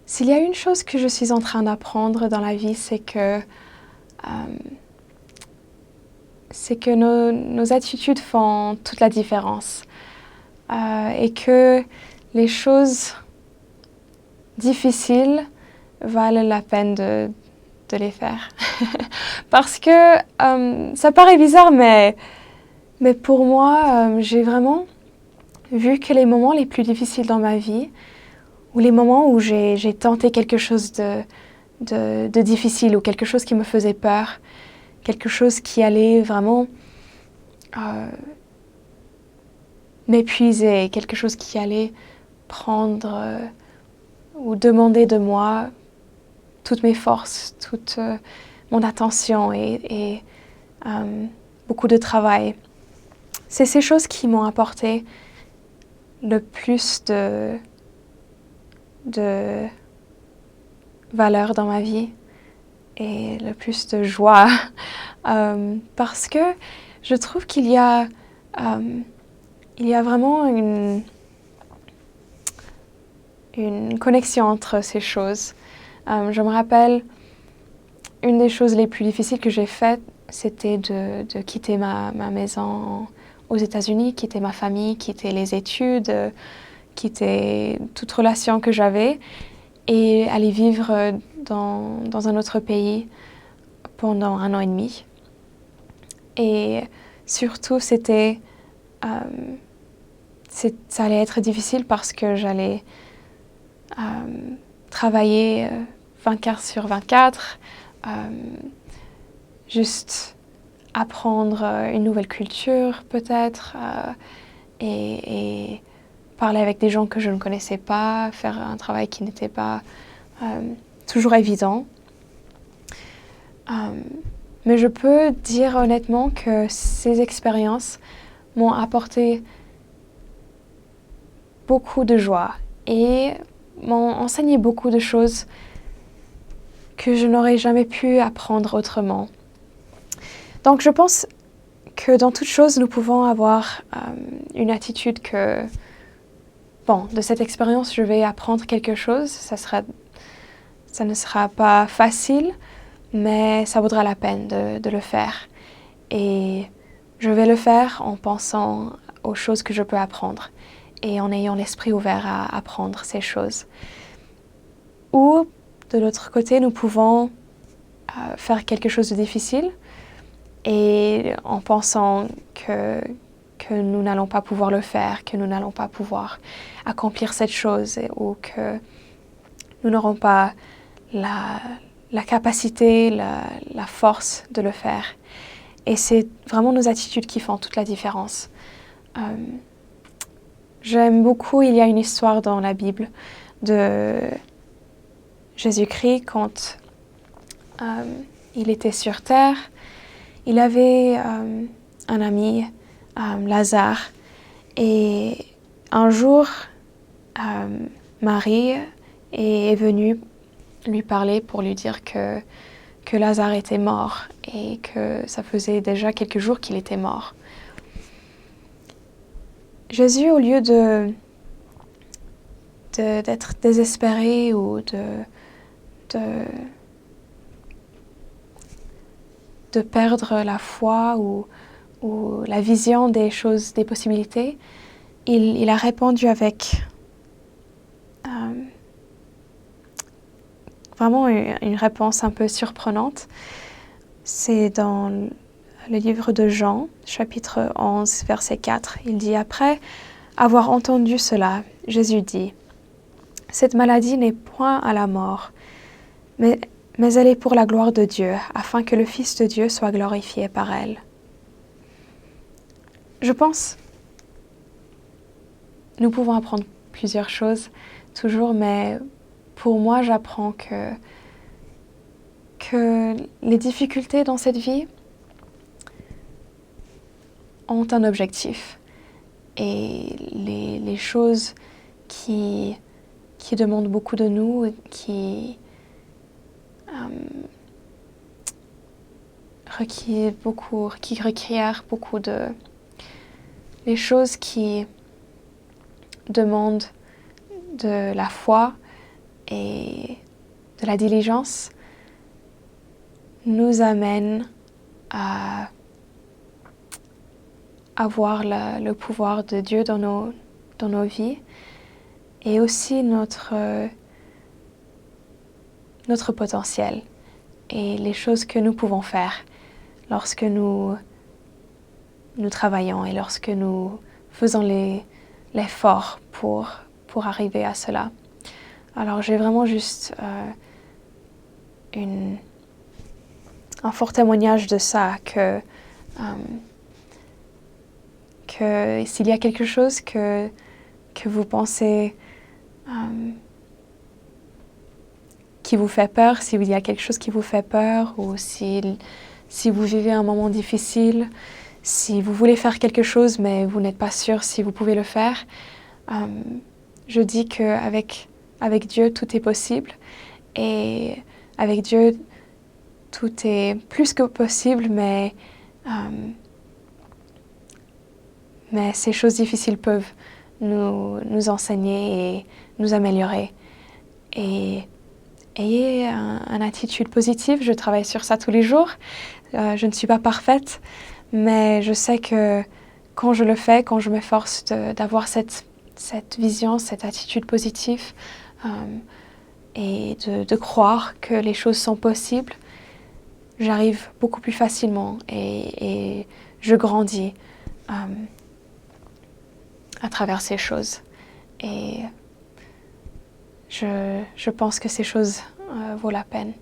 S'il y a une chose que je suis en train d'apprendre dans la vie, c'est que nos attitudes font toute la différence et que les choses difficiles valent la peine de les faire. Parce que ça paraît bizarre, mais pour moi, j'ai vraiment vu que les moments les plus difficiles dans ma vie, ou les moments où j'ai tenté quelque chose de difficile ou quelque chose qui me faisait peur, quelque chose qui allait vraiment m'épuiser, quelque chose qui allait prendre ou demander de moi toutes mes forces, toute mon attention et beaucoup de travail. C'est ces choses qui m'ont apporté le plus de valeur dans ma vie et le plus de joie parce que je trouve qu'il y a vraiment une connexion entre ces choses. Je me rappelle, une des choses les plus difficiles que j'ai faites, c'était de quitter ma maison aux États-Unis, quitter ma famille, quitter les études, quitter toute relation que j'avais et aller vivre dans un autre pays pendant 1 an et demi. Et surtout, ça allait être difficile parce que j'allais travailler 24 sur 24, juste apprendre une nouvelle culture peut-être et parler avec des gens que je ne connaissais pas, faire un travail qui n'était pas toujours évident. Mais je peux dire honnêtement que ces expériences m'ont apporté beaucoup de joie et m'ont enseigné beaucoup de choses que je n'aurais jamais pu apprendre autrement. Donc je pense que dans toute chose, nous pouvons avoir une attitude que, de cette expérience, je vais apprendre quelque chose. Ça ne sera pas facile, mais ça vaudra la peine de le faire. Et je vais le faire en pensant aux choses que je peux apprendre et en ayant l'esprit ouvert à apprendre ces choses. Ou, de l'autre côté, nous pouvons faire quelque chose de difficile et en pensant que nous n'allons pas pouvoir le faire, que nous n'allons pas pouvoir accomplir cette chose ou que nous n'aurons pas la capacité, la force de le faire. Et c'est vraiment nos attitudes qui font toute la différence. J'aime beaucoup, il y a une histoire dans la Bible de Jésus-Christ quand il était sur terre. Il avait un ami, Lazare, et un jour, Marie est venue lui parler pour lui dire que Lazare était mort et que ça faisait déjà quelques jours qu'il était mort. Jésus, au lieu d'être désespéré ou de perdre la foi ou la vision des choses, des possibilités, il a répondu avec vraiment une réponse un peu surprenante. C'est dans le livre de Jean, chapitre 11, verset 4. Il dit « Après avoir entendu cela, Jésus dit « Cette maladie n'est point à la mort, mais elle est pour la gloire de Dieu, afin que le Fils de Dieu soit glorifié par elle. » Je pense, nous pouvons apprendre plusieurs choses toujours, mais pour moi, j'apprends que les difficultés dans cette vie ont un objectif. Et les choses qui demandent beaucoup de nous, qui requièrent beaucoup de... Les choses qui demandent de la foi et de la diligence nous amène à avoir le pouvoir de Dieu dans nos vies et aussi notre potentiel et les choses que nous pouvons faire lorsque nous travaillons et lorsque nous faisons l'effort pour arriver à cela. Alors j'ai vraiment juste un fort témoignage de ça, que s'il y a quelque chose que vous pensez qui vous fait peur, s'il y a quelque chose qui vous fait peur, ou si vous vivez un moment difficile, si vous voulez faire quelque chose mais vous n'êtes pas sûr si vous pouvez le faire, je dis qu'avec Dieu tout est possible, et avec Dieu tout est plus que possible, mais ces choses difficiles peuvent nous enseigner et nous améliorer. Et ayez une attitude positive. Je travaille sur ça tous les jours. Je ne suis pas parfaite, mais je sais que quand je le fais, quand je m'efforce d'avoir cette vision, cette attitude positive, et de croire que les choses sont possibles, j'arrive beaucoup plus facilement et je grandis à travers ces choses. Et je pense que ces choses vaut la peine.